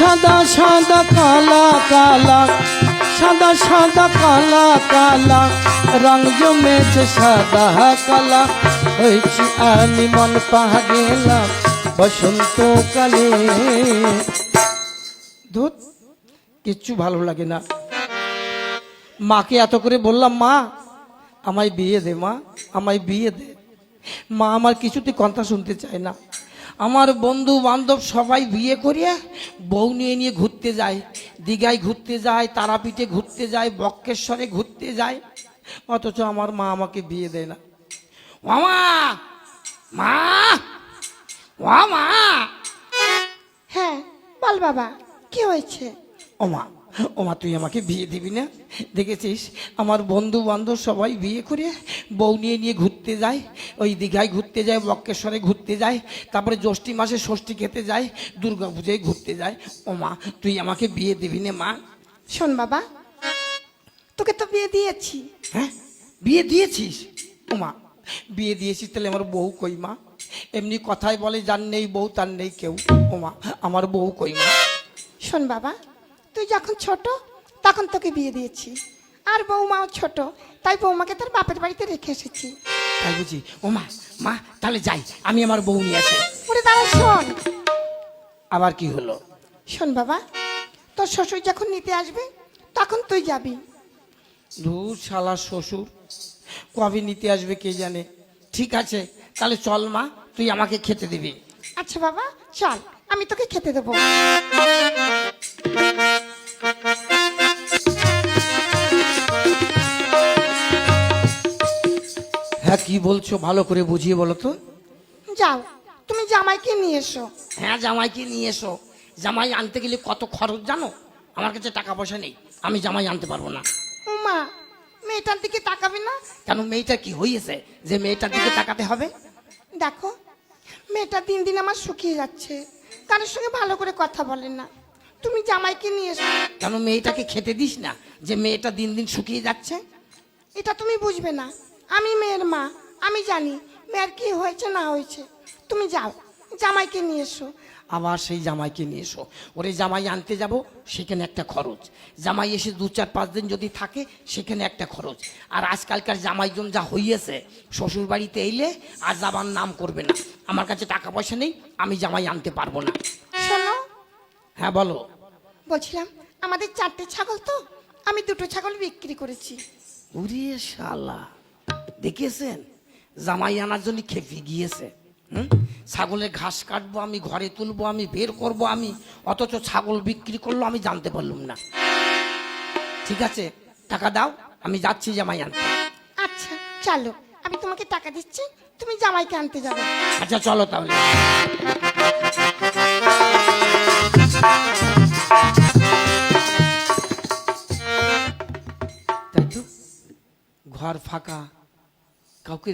সাদা সাদা কালা কালা, সাদা সাদা কালা কালা, রং জমেছে সাদা কালা, হয়েছি আমি মন পাগেলা বসন্তকালে। ধুত, কিচ্ছু ভালো লাগে না। মাকে এত করে বললাম, মা আমায় বিয়ে দে, মা আমায় বিয়ে দে। মা আমার কিছুতে কথা শুনতে চায় না। আমার বন্ধু বান্ধব সবাই বিয়ে করিয়ে বউ নিয়ে নিয়ে ঘুরতে যায়, দীঘায় ঘুরতে যায়, তারাপীঠে ঘুরতে যায়, বক্রেশ্বরে ঘুরতে যায়, অথচ আমার মা আমাকে বিয়ে দেয় না। মামা, মা, ও মা। হ্যাঁ বল বাবা, কি হয়েছে? ওমা, ওমা তুই আমাকে বিয়ে দিবি না? দেখেছিস আমার বন্ধু বান্ধব সবাই বিয়ে করে বউ নিয়ে নিয়ে ঘুরতে যায়, ওই দীঘায় ঘুরতে যায়, বক্রেশ্বরে ঘুরতে যায়, তারপরে জ্যৈষ্ঠী মাসে ষষ্ঠী খেতে যায়, দুর্গা পূজায় ঘুরতে যায়। ওমা তুই আমাকে বিয়ে দিবি না মা? শোন বাবা, তোকে তো বিয়ে দিয়েছি। হ্যাঁ বিয়ে দিয়েছিস? ওমা বিয়ে দিয়েছিস, তাহলে আমার বউ কই মা? এমনি কথায় বলে যার নেই বউ তার নেই কেউ। ওমা আমার বউ কই মা? শোন বাবা, তুই যখন ছোট তখন তোকে বিয়ে দিয়েছি, আর বৌমাও ছোট, তাই বৌমাকে তার বাপের বাড়িতে রেখে এসেছি। তাই বুঝি? ওমা, মা তাহলে যাই, আমি আমার বউ নিয়ে আসি। ওরে দাঁড়া, শোন। আবার কি হলো? শোন বাবা, তোর শ্বশুর যখন নিতে আসবে তখন তুই যাবি। ধুর শালা শ্বশুর, কবে নিতে আসবে কে জানে। ঠিক আছে তাহলে চল মা, তুই আমাকে খেতে দিবি। আচ্ছা বাবা চল, আমি তোকে খেতে দেবো। হ্যাঁ কি বলছো ভালো করে বুঝিয়ে বলো তো। যাও, তুমি জামাইকে নিয়ে এসো। হ্যাঁ জামাইকে নিয়ে এসো। জামাই আনতে গেলে কত খরচ জানো? আমার কাছে টাকা পয়সা নেই, আমি জামাই আনতে পারবো না। উমা, মেয়েটার দিকে তাকাবি না? কেন মেয়েটার কি হয়েছে যে মেয়েটার দিকে তাকাতে হবে? দেখো, মেয়েটা দিন দিন আমার শুকিয়ে যাচ্ছে, কারোর সঙ্গে ভালো করে কথা বলেন না। তুমি জামাইকে নিয়ে এসো। কেন মেয়েটাকে খেতে দিস না যে মেয়েটা দিন দিন শুকিয়ে যাচ্ছে? এটা তুমি বুঝবে না, আমি মেয়ের মা, আমি জানি মেয়ের কি হয়েছে না হয়েছে। তুমি যাও, জামাইকে নিয়ে এসো। আবার সেই জামাইকে নিয়ে এসো। ওরে জামাই আনতে যাব, সেখানে একটা খরচ। জামাই এসে 2-4-5 দিন যদি থাকে, সেখানে একটা খরচ। আর আজকালকার জামাইজন যা হইয়েছে, শ্বশুর বাড়িতে এলে আর যাবার নাম করবে না। আমার কাছে টাকা পয়সা নেই, আমি জামাই আনতে পারবো না। শোনো, হ্যাঁ বলো। বলছিলাম আমাদের 4টে ছাগল তো, আমি 2টো ছাগল বিক্রি করেছি। ওরে শালা, দেখেছেন জামাই আনার জন্য খেপে গিয়েছে। ছাগলের ঘাস কাটবো আমি, ঘরে তুলবো আমি, বের করব আমি, অথচ ছাগল বিক্রি করলো আমি জানতে পারলাম না। ঠিক আছে টাকা দাও, আমি যাচ্ছি জামাই আনতে। আচ্ছা চলো, আমি তোমাকে টাকা দিচ্ছি, তুমি জামাইকে আনতে যাবে। আচ্ছা চলো তাহলে। তাই তো, ঘর ফাঁকা, কাউকে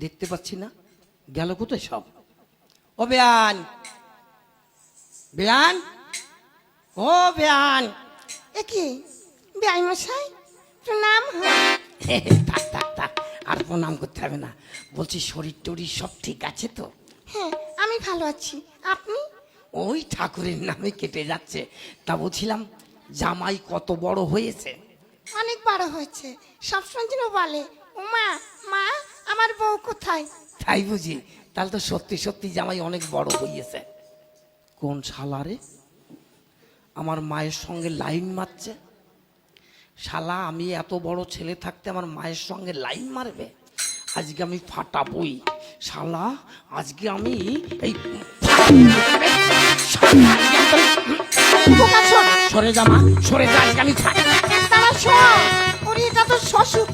দেখতে পাচ্ছি না। গেল কোথায় সব? ও বেয়ান, বেয়ান, ও বেয়ান। এ কি বেআই মশাই, প্রণাম। থাক থাক থাক, আর প্রণাম করতে হবে না। বলছি শরীর টরীর সব ঠিক আছে তো? হ্যাঁ আমি ভালো আছি, আপনি? ওই ঠাকুরের নামে কেটে যাচ্ছে। তা বলছিলাম জামাই কত বড় হয়েছে? অনেক বড় হয়েছে, সবসময় যেন বলে উমা মা আমার বউ কোথায়। তাই বুঝি? তাহলে তো সত্যি সত্যি জামাই অনেক বড় হয়েছে। কোন শালারে আমার মায়ের সঙ্গে লাইন মারছে? শালা আমি এত বড় ছেলে থাকতে আমার মায়ের সঙ্গে লাইন মারবে? আজকে আমি ফাটাবই শালা, আজকে আমি এই সরে যা মা, সরে যা, আজকে আমি তারা শোন, ওরে এটা তো শ্বশুর।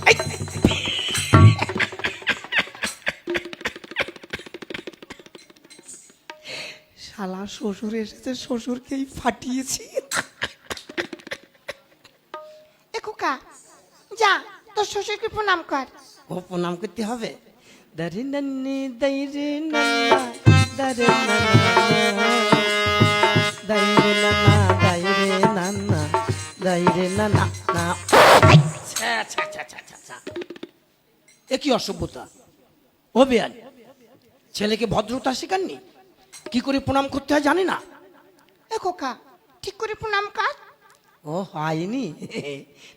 শালা শ্বশুর এসেছে, শ্বশুরকেই ফাটিয়েছি। এ খোকা, যা তোর শ্বশুরকে প্রণাম কর। ও প্রণাম করতে হবে? দারে নান্নি দাইরে নান্না, দারে নান্না, দাইরে নান্না, দাইরে নান্না, দাইরে নান্না না। এ কি অসভ্যতা! ও বেয়ান, ছেলেকে ভদ্রতা শেখাননি? কি করে প্রণাম করতে হয় জানি না? এ খোকা, ঠিক করে প্রণাম কর। ও হয়নি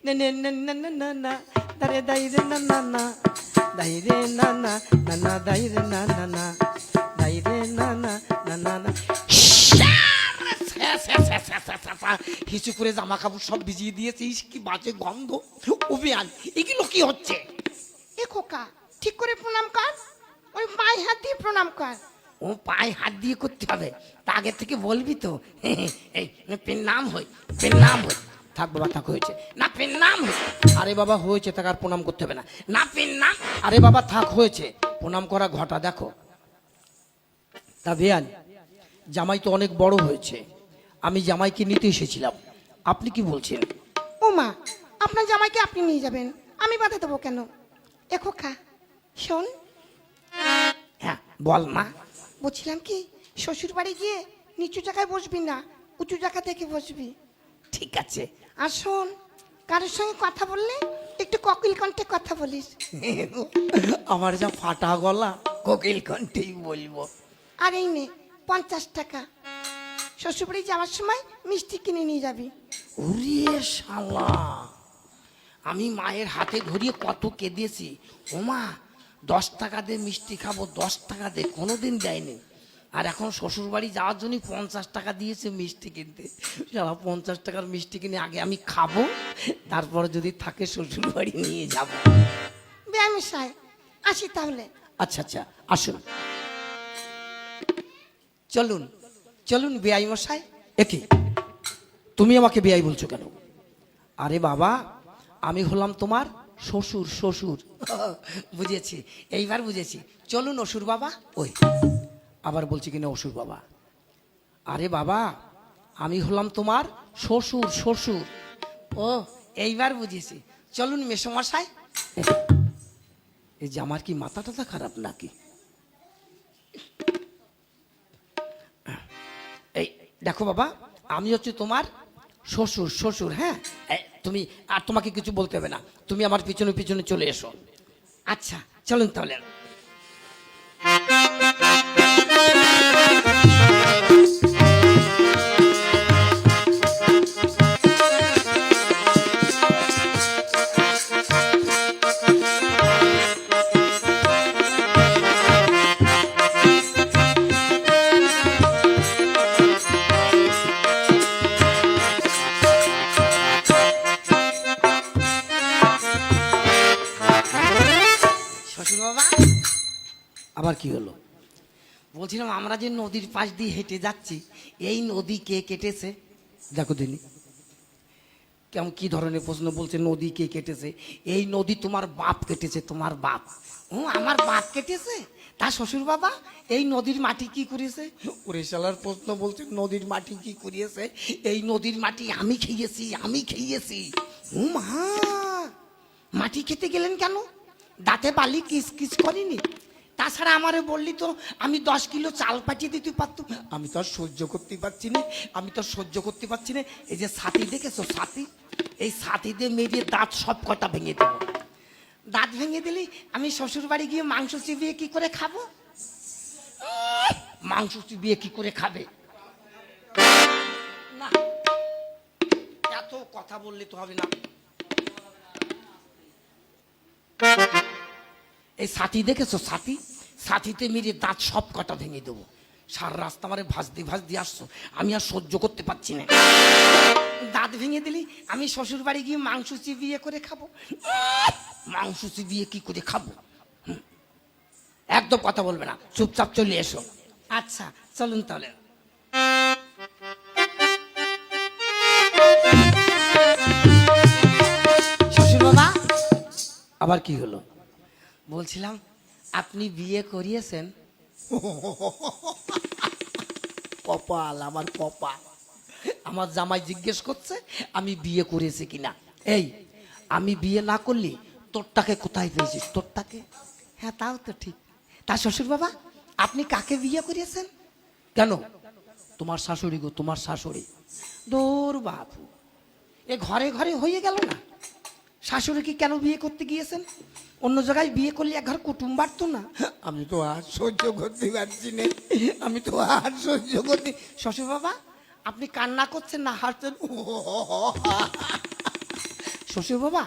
না না না না না না না দারে দাই রে না না না দাই রে না না না না দাই রে না না না দাই রে না না না না না হিসু করে জামা কাপড় সব ভিজিয়ে দিয়েছিস, কি বাজে গন্ধ। অভিয়ান এগুলো কি হচ্ছে? এ খোকা, ঠিক করে প্রণাম কর, ওই পায়ে হাত দিয়ে প্রণাম কর। ও পায়ে হাত দিয়ে করতে হবে, তা আগে থেকে বলবি তো। এই পেন নাম হই, পেন নাম হই। থাক বাবা থাক, হয়েছে না পেন নাম হই। আরে বাবা হয়েছে, তাকে আর প্রণাম করতে হবে না। না পেন নাম, আরে বাবা থাক হয়েছে, প্রণাম করা ঘটা দেখো। তা বেয়ান, জামাই তো অনেক বড় হয়েছে, আমি জামাইকে নিতে এসেছিলাম, আপনি কি বলছেন? ও মা, আপনার জামাইকে আপনি নিয়ে যাবেন, আমি বাধা দেবো কেন? এ খোকা শোন, হ্যাঁ বল মা। বলছিলাম কি, শ্বশুর বাড়ি গিয়ে নিচু জায়গায় বসবি না, উঁচু জায়গা থেকে বসবি। ঠিক আছে। আর শোন, কারোর সঙ্গে কথা বললে একটু কোকিল কণ্ঠে কথা বলিস। আমার যা ফাটা গলা, কোকিল কণ্ঠেই বলবো। আর এই নে 50 টাকা, শ্বশুরবাড়ি যাওয়ার সময় মিষ্টি কিনে নিয়ে যাবি। ওরে শালা, আমি মায়ের হাতে ধরিয়ে কত কেঁদেছি। ও মা 10 টাকা দিয়ে মিষ্টি খাবো, 10 টাকা দিয়ে, কোনোদিন দেয়নি। আর এখন শ্বশুর বাড়ি যাওয়ার জন্য 50 টাকা দিয়েছে মিষ্টি কিনতে। শালা 50 টাকার মিষ্টি কিনে আগে আমি খাবো, তারপরে যদি থাকে শ্বশুর বাড়ি নিয়ে যাব। বেয়ামশাই, আসি তাহলে। আচ্ছা আচ্ছা আসুন, চলুন চলুন বেয়াই মশাই। একে তুমি আমাকে বেয়াই বলছো কেন? আরে বাবা, আমি হলাম তোমার শ্বশুর। শ্বশুর বুঝেছি, এইবার বুঝেছি। চলুন অসুর বাবা। ওই আবার বলছি কিনা অসুর বাবা? আরে বাবা, আমি হলাম তোমার শ্বশুর। শ্বশুর, ও এইবার বুঝেছি। চলুন মেসোমশাই। এই যে আমার কি মাথা টাথা খারাপ নাকি? এই দেখো বাবা, আমি হচ্ছে তোমার শ্বশুর। শ্বশুর, হ্যাঁ তুমি আর তোমাকে কিছু বলতে হবে না, তুমি আমার পিছনে পিছনে চলে এসো। আচ্ছা চলুন তাহলে। শ্বশুর বাবা, আবার কি হলো? বলছিলাম আমরা যে নদীর পাশ দিয়ে হেঁটে যাচ্ছি, এই নদী কে কেটেছে? দেখো দিনি কেমন কি ধরনের প্রশ্ন বলছে, নদী কে কেটেছে? এই নদী তোমার বাপ কেটেছে, তোমার বাপ। ও আমার বাপ কেটেছে? তা শ্বশুর বাবা এই নদীর মাটি কি করেছে? ওরে শালার প্রশ্ন বলছে নদীর মাটি কি করিয়েছে? এই নদীর মাটি আমি খেয়েছি, আমি খেয়েছি। ও মা, মাটি খেতে গেলেন কেন? দাঁতে বালি কিস কিস করিনি? তাছাড়া আমারে বললি তো আমি 10 কিলো চাল পাঠিয়ে দিতে পারতাম। আমি তো আর সহ্য করতে পারছি না, আমি তো আর সহ্য করতে পারছি না। এই যে ছাতি দেখেছো, ছাতি, এই ছাতি দিয়ে মেরে দাঁত সব কটা ভেঙে দেবো। দাঁত ভেঙে দিলি আমি শ্বশুর বাড়ি গিয়ে মাংস চিবিয়ে কি করে খাবো? মাংস চিবিয়ে কি করে খাবে? না, এত কথা বললে তো হবে না। এই ছাতি দেখেছো, ছাতি, ছাতিতে মেরে দাঁত সব কটা ভেঙে দেবো। সারা রাস্তা আমারে ভাজতে ভাজতে আসছো, আমি আর সহ্য করতে পারছি না। দাঁত ভেঙে দিলি আমি শ্বশুর বাড়ি গিয়ে মাংস চিবিয়ে করে খাবো। মাংস চিবিয়ে কি করে খাবো? একদম কথা বলবে না, চুপচাপ চলে এসো। আচ্ছা চলুন তাহলে। শ্বশুর বাবা, আবার কি হলো? বলছিলাম আপনি বিয়ে করিয়েছেন? কপাল আমার, কপাল। আমার জামাই জিজ্ঞেস করছে আমি বিয়ে করেছি কিনা। এই আমি বিয়ে না করলে তোরটাকে কোথায় পেয়েছিস? তোরটাকে? হ্যাঁ তাও তো ঠিক। তা শ্বশুর বাবা আপনি কাকে বিয়ে করিয়েছেন? কেন? তোমার শাশুড়ি গো, তোমার শাশুড়ি। দৌড় বাপু, এ ঘরে ঘরে হয়ে গেল না? শাশুড়িকে কেন বিয়ে করতে গিয়েছেন? অন্য জায়গায় বিয়ে করলে এক ঘর কুটুম বাড়তো না? আমি তো আর সহ্য করতে পারছি না, আমি তো আর সহ্য করতে। শ্বশুর বাবা আপনি কান্না করছেন না হাসছেন? শ্বশুর বাবা,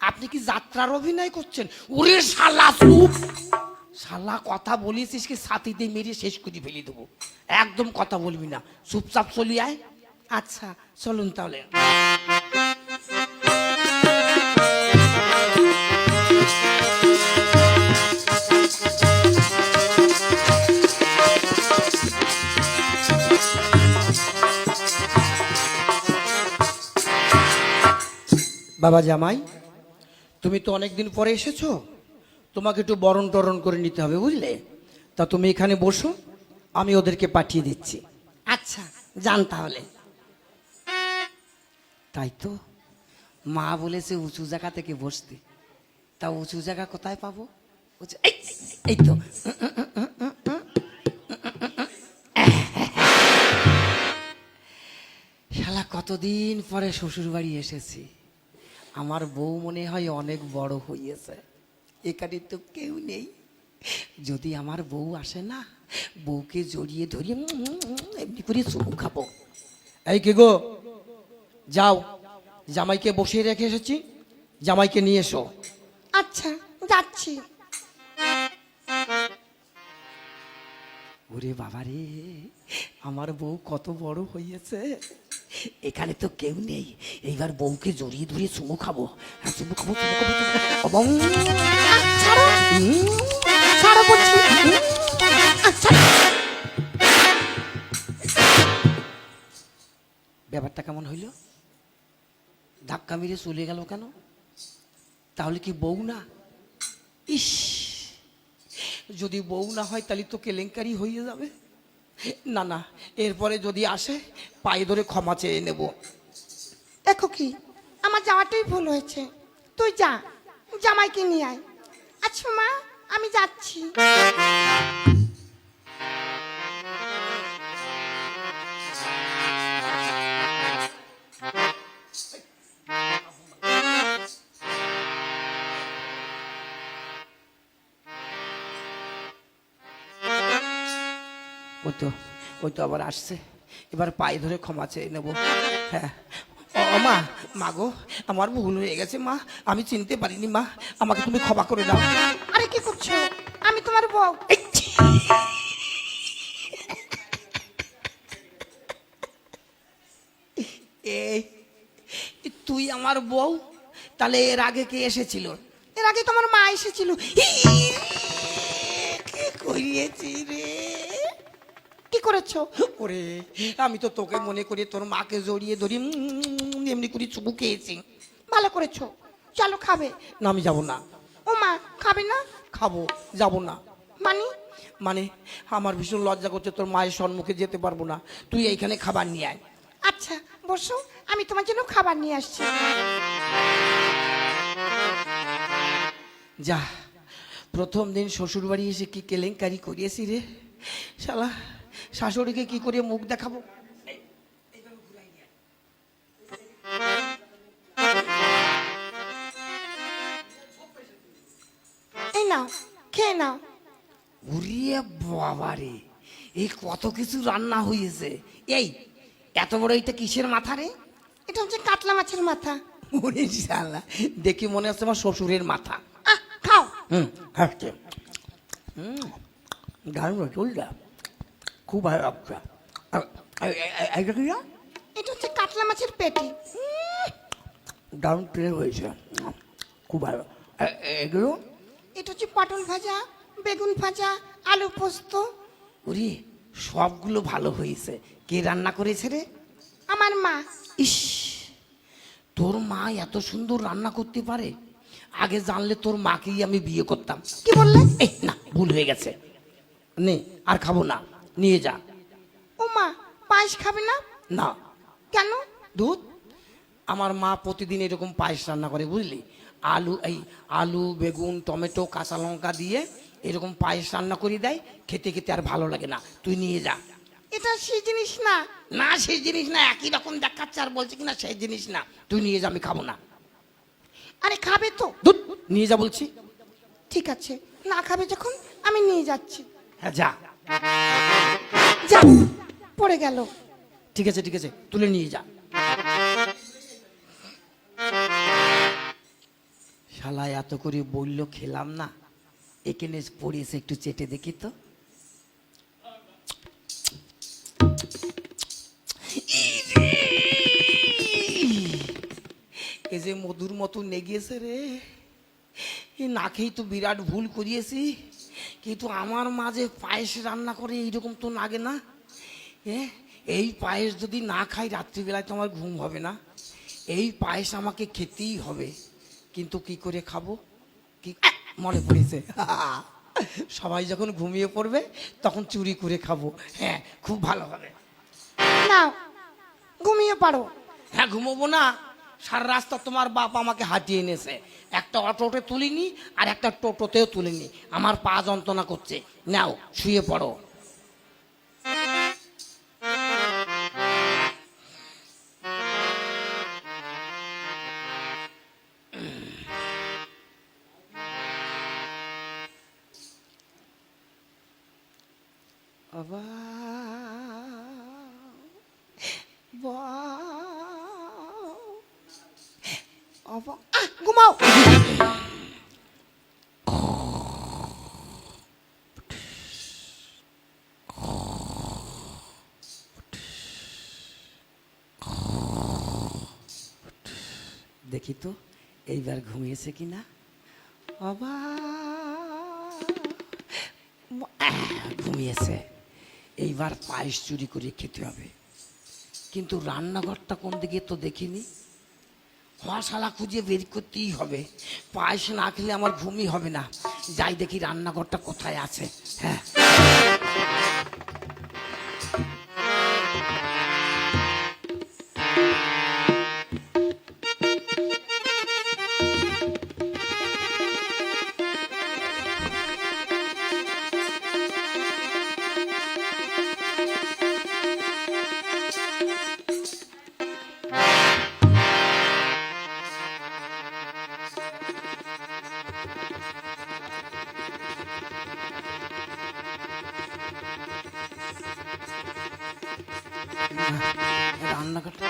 আপনি কি যাত্রার অভিনয় করছেন? ওরে শালা চুপ! শালা কথা বলিস কি ছাতিতে মেরে শেষ করে ফেলে দেবো। একদম কথা বলবি না, চুপচাপ চলি আয়। আচ্ছা চলুন তাহলে। বাবা জামাই, তুমি তো অনেকদিন পরে এসেছো, তোমাকে একটু বরণ টরণ করে নিতে হবে, বুঝলে? তা তুমি এখানে বসো, আমি ওদেরকে পাঠিয়ে দিচ্ছি। আচ্ছা যান তাহলে। তাই তো, মা বলেছে উঁচু জায়গা থেকে বসতে, তা উঁচু জায়গা কোথায় পাবো? এই তো। শালা কতদিন পরে শ্বশুর বাড়ি এসেছি, আমার বউ মনে হয় অনেক বড় হয়েছে। এখানে তো কেউ নেই, যদি আমার বউ আসে না, বউকে জড়িয়ে ধরিয়ে এমনি করে চুমু খাবো। এই কে গো, যাও, জামাইকে বসিয়ে রেখে এসেছি, জামাইকে নিয়ে এসো। আচ্ছা যাচ্ছি। ওরে বাবা রে, আমার বউ কত বড় হয়েছে, এখানে তো কেউ নেই, এইবার বউকে জড়িয়ে ধরিয়ে চুমু খাবো। হ্যাঁ, চুমু খাবো, চুমু খাবো, চুমু খাবো। ছাড়ো, ছাড়ো বলছি। আচ্ছা, ব্যাপারটা কেমন হইল? ধাক্কা মেরে চলে গেল কেন? তাহলে কি বউ না? ইস, যদি বউ না হয় তাহলে তো কেলেঙ্কারি হয়ে যাবে। না না, এরপরে যদি আসে পায়ে ধরে ক্ষমা চেয়ে নেব। দেখো কি, আমার যাওয়াটাই ভুল হয়েছে। তুই যা, জামাইকে নিয়ে আয়। আচ্ছা মা, আমি যাচ্ছি। ওই তো আবার আসছে, এবার পায়ে ধরে ক্ষমা চেয়ে নেব। হ্যাঁ, ও মা, মা গো, আমার ভুল হয়ে গেছে মা, আমি চিনতে পারিনি মা, আমাকে তুমি ক্ষমা করে দাও। আরে কি করছো? আমি তোমার বউ। এই, তুই আমার বউ? তাহলে এর আগে কে এসেছিল? এর আগে তোমার মা এসেছিল। কি করিয়েছি রে? কি করেছো? ওরে, আমি তো তোকে মনে করি তোর মাকে জড়িয়ে ধরি এমনি করে চুমু খেয়েছি। ভালো করেছো, চলো খাবে। না আমি যাবো না। ও মা, খাবে না? খাবো, যাবো না। মানে? মানে আমার ভীষণ লজ্জা করছে, তোর মায়ের সম্মুখে যেতে পারবো না, তুই এইখানে খাবার নিয়ে আয়। আচ্ছা বসো, আমি তোমার জন্য খাবার নিয়ে আসছি। যা, প্রথম দিন শ্বশুর বাড়ি এসে কি কেলেঙ্কারি করিয়েছি রে শালা, শাশুড়িকে কি করে মুখ দেখাবো? এই নাও, খেয়ে নাও। উড়িয়ে বাবা রে, এই কত কিছু রান্না হয়েছে। এই এত বড় এটা কিসের মাথা রে? এটা হচ্ছে কাতলা মাছের মাথা। ওরে শালা, দেখি মনে হচ্ছে আমার শ্বশুরের মাথা। খাও। হাসছে, দারুণ চুলটা, খুব ভালো লাগছে। এইটা কি? এটা হচ্ছে কাতলা মাছের পেটি। দারুণ টেস্ট হয়েছে, খুব ভালো। এগুলো? এটা হচ্ছে পটল ভাজা, বেগুন ভাজা, আলু পোস্ত। ওরে, সবগুলো ভালো হয়েছে। কে রান্না করেছে রে? আমার মা। ইস, তোর মা এত সুন্দর রান্না করতে পারে? আগে জানলে তোর মাকেই আমি বিয়ে করতাম। কি বললে? এই না, ভুল হয়ে গেছে, নে আর খাবো না, নিয়ে যা। ও মা, পায়েস খাবে না? না। কেন? দুধ, আমার মা প্রতিদিন এরকম পায়েস রান্না করে, বুঝলি? আলু বেগুন টমেটো কাঁচা লঙ্কা দিয়ে এরকম পায়েস রান্না করে দেয়, খেতে খেতে আর ভালো লাগে না, তুই নিয়ে যা। এটা সেই জিনিস না। না সেই জিনিস না, একই রকম দেখাচ্ছে আর বলছে কিনা সেই জিনিস না, তুই নিয়ে যা, আমি খাবো না। আরে খাবে তো? দুধ নিয়ে যা বলছি। ঠিক আছে, না খাবে যখন আমি নিয়ে যাচ্ছি। হ্যাঁ যা। যা, পড়ে গেল। ঠিক আছে ঠিক আছে, তুলে নিয়ে যা। শালা এত করে বললো, খেলাম না, এখানে পড়িয়েছে, একটু চেটে দেখি তো। এ যে মধুর মতো নেগিয়েছে রে, এ না খেয়েই তো বিরাট ভুল করিয়েছি। কিন্তু আমার মাঝে পায়েস রান্না করে এইরকম তো লাগে না। এই পায়েস যদি না খাই রাত্রিবেলায় তো আমার ঘুম হবে না। এই পায়েস আমাকে খেতেই হবে। কিন্তু কি করে খাবো? কি মনে পড়েছে, সবাই যখন ঘুমিয়ে পড়বে তখন চুরি করে খাবো। হ্যাঁ, খুব ভালো হবে। নাও ঘুমিয়ে পারো। হ্যাঁ, ঘুমোবো না? সারা রাস্তা তোমার বাপ আমাকে হাঁটিয়ে এনেছে, একটা অটোতে তুলিনি আর একটা টোটোতেও তুলিনি। আমার পা যন্ত্রণা করছে। নাও শুয়ে পড়ো। ঘুমাও। দেখি তো এইবার ঘুমিয়েছে কিনা। বাবা, ঘুমিয়েছে। এইবার পায়েস চুরি করে খেতে হবে। কিন্তু রান্নাঘরটা কোন দিকে তো দেখিনি। মশালা খুঁজে বের করতেই হবে। পায়েস না খেলে আমার ঘুমই হবে না। যাই দেখি রান্নাঘরটা কোথায় আছে। হ্যাঁ, রান্নাঘরটা,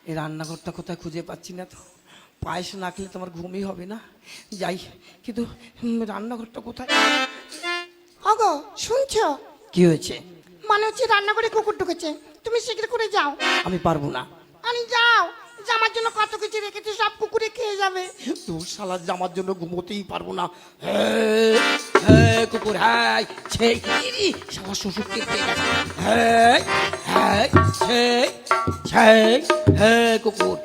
এই রান্নাঘরটা কোথায় খুঁজে পাচ্ছি না তো। পায়েস না খেলে তোমার ঘুমই হবে না। যাই, কিন্তু রান্নাঘরটা কোথায়? ওগো শুনছো? কি হয়েছে? মনে হচ্ছে রান্নাঘরে কুকুর ঢুকেছে। তুমি শীঘ্র করে যাও। আমি পারবো না। আমি যাও, জামার জন্য কত কিছু রেখেছি, সব কুকুরে খেয়ে যাবে। তোর শালার জামার জন্য ঘুমোতেই পারবো না। কুকুর, হ্যাঁ শালা শ্বশুরকে পেয়ে গেছে। কুকুর,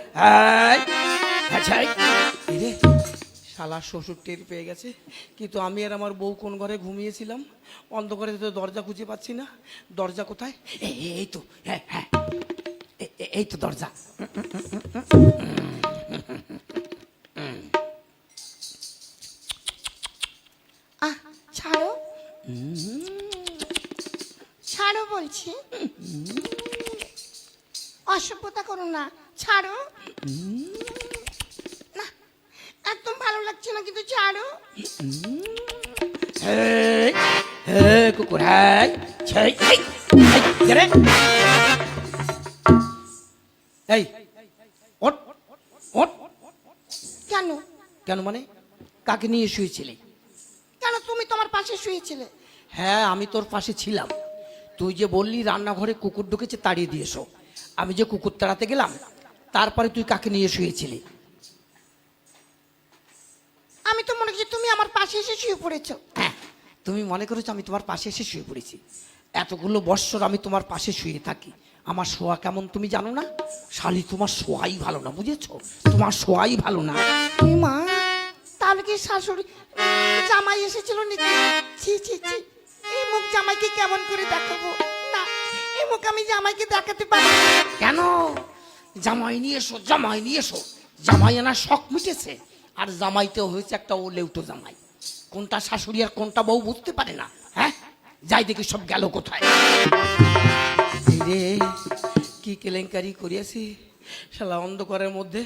শালা শ্বশুর টের পেয়ে গেছে। কিন্তু আমি আর আমার বউ কোন ঘরে ঘুমিয়েছিলাম? অন্ধকারে তো দরজা খুঁজে পাচ্ছি না। দরজা কোথায়? এই তো, হ্যাঁ হ্যাঁ, এই তো দরজা। ছাড়ো ছাড়ো বলছি, অসভ্যতা করো না, ছাড়ো না, একদম ভালো লাগছে না, কিন্তু ছাড়ো। কুকুর, এই ওঠ ওঠ। কেন? কেন মানে? কাকে নিয়ে শুয়েছিলি? কেন তুমি তোমার পাশে শুয়েছিলে? হ্যাঁ, আমি তোর পাশে ছিলাম। তুই যে বললি রান্নাঘরে কুকুর ঢুকেছে, তাড়িয়ে দিয়েছো। আমি যে কুকুর তাড়াতে গেলাম, তারপরে তুই কাকে নিয়ে শুয়েছিলি? আমি তো মনে করছি তুমি আমার পাশে এসে শুয়ে পড়েছো। হ্যাঁ, তুমি মনে করেছো আমি তোমার পাশে এসে শুয়ে পড়েছি? এতগুলো বৎসর আমি তোমার পাশে শুয়ে থাকি। আমার শোয়া কেমন তুমি জানো না? শালি, তোমার শোয়াই ভালো না, বুঝেছো? তোমার শোয়াই ভালো না। মা, তাহলে কি শাশুড়ি জামাই এসেছিল নাকি? ছি ছি ছি, এই মুখ জামাইকে কেমন করে দেখাবো? না, এই মুখ আমি জামাইকে দেখাতে পারি না। কেন? জামাই নিয়ে এসো, জামাই নিয়ে এসো। জামাই আনার শখ মিটেছে। আর জামাইতেও হয়েছে একটা ও লেউটো জামাই। কোনটা শাশুড়ি আর কোনটা বউ বুঝতে পারে না। হ্যাঁ, যাই দেখি সব গেল কোথায়। রে, কি কেলেঙ্কারি করিয়েছি! শালা অন্ধকারের মধ্যে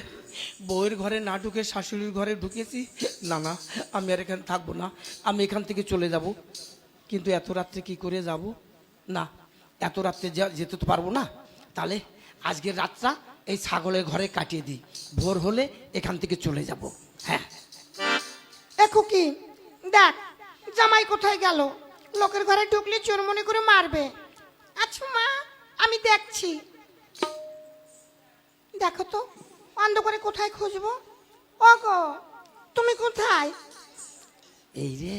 বউয়ের ঘরে না ঢুকে শাশুড়ির ঘরে ঢুকেছি। না না, আমি আর এখানে থাকবো না, আমি এখান থেকে চলে যাব। কিন্তু এত রাত্রে কি করে যাব? না, এত রাত্রে যেতে তো পারবো না, তাহলে আজকের রাতটা এই ছাগলের ঘরে কাটিয়ে দিই, ভোর হলে এখান থেকে চলে যাব। হ্যাঁ দেখো কি দেখ জামাই কোথায় গেল, লোকের ঘরে ঢুকলে চোর মনে করে মারবে। আচ্ছা মা আমি দেখছি। দেখো তো অন্ধকারে কোথায় খুঁজবো। ওগো তুমি কোথায়? এই রে,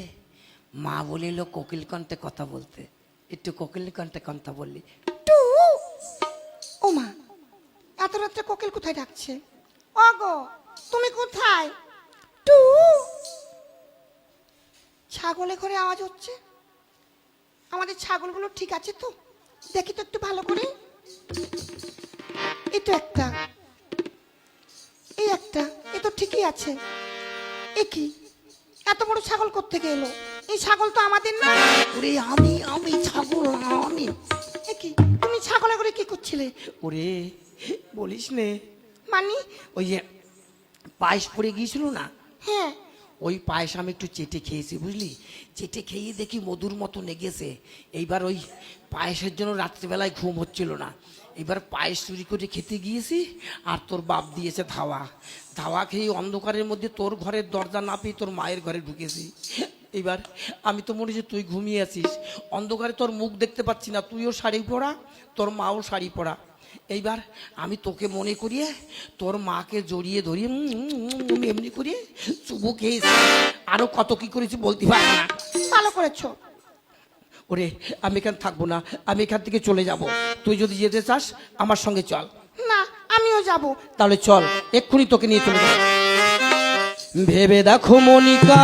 মা বলিল কোকিল কণ্ঠে কথা বলতে, একটু কোকিল কণ্ঠে কথা বললি। টু ও মা, এত রাত্রে কোকিল কোথায় ডাকছে? ওগো তুমি কোথায়? টু ছাগলের ঘরে আওয়াজ হচ্ছে। আমাদের ছাগলগুলো ঠিক আছে তো? দেখি তো একটু ভালো করে। এই তো একটা, এই একটা, এ তো ঠিকই আছে। এ কি এত বড় ছাগল কোত্থেকে এলো? এই ছাগল তো আমাদের না। ওরে আমি ছাগল না, আমি। এ কি তুমি ছাগলের ঘরে কি করছিলে? ওরে বলিস নে, মানি ওই যে পায়েস পড়ে গিয়েছিল না, হ্যাঁ ওই পায়েস আমি একটু চেটে খেয়েছি বুঝলি, চেটে খেয়ে দেখি মধুর মতো লেগেছে। এইবার ওই পায়েসের জন্য রাত্রিবেলায় ঘুম হচ্ছিল না, এবার পায়েস চুরি করে খেতে গিয়েছি, আর তোর বাপ দিয়েছে ধাওয়া। ধাওয়া খেয়ে অন্ধকারের মধ্যে তোর ঘরের দরজা না পেয়ে তোর মায়ের ঘরে ঢুকেছি। এবার আমি তো মনে হচ্ছে তুই ঘুমিয়ে আছিস, অন্ধকারে তোর মুখ দেখতে পাচ্ছি না, তুইও শাড়ি পরা, তোর মাও শাড়ি পরা। এইবার আমি তোকে মনে করিয়ে তোর মাকে জড়িয়ে ধরিয়ে এমনি করিয়ে চুবু খেয়েছি, আরো কত কি করেছি বলতে পারবো না। ভালো করেছো। ওরে আমি এখান থাকবো না, আমি এখান থেকে চলে যাব। তুই যদি যেতে চাস আমার সঙ্গে চল। না আমিও যাব। তাহলে চল, এক্ষুনি তোকে নিয়ে চলে যাব। ভেবে দেখো মনিকা,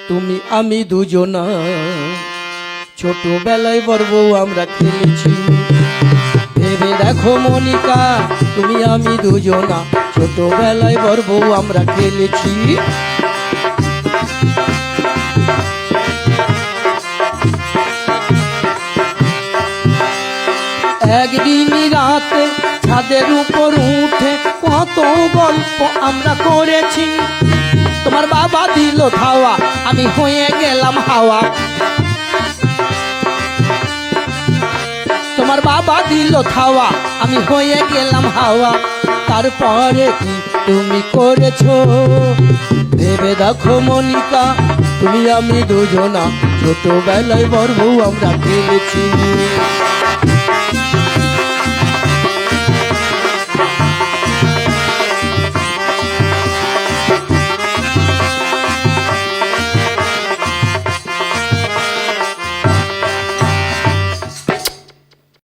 তুমি আমি দুজনা ছোটবেলায় বড় বউ আমরা খেলেছি। ভেবে দেখো মনিকা, তুমি আমি দুজনা ছোটবেলায় বড় বউ আমরা খেলেছি। একদিন রাতে ছাদের উপর উঠে কত গল্প আমরা করেছি। তোমার বাবা দিল ধাওয়া, আমি হয়ে গেলাম হাওয়া। তোমার বাবা দিল ধাওয়া, আমি হয়ে গেলাম হাওয়া। তারপরে কি তুমি করেছো? ভেবে দেখো মনিকা, তুমি আমি দুজনা ছোটবেলায় বড় বউ আমরা খেলেছি।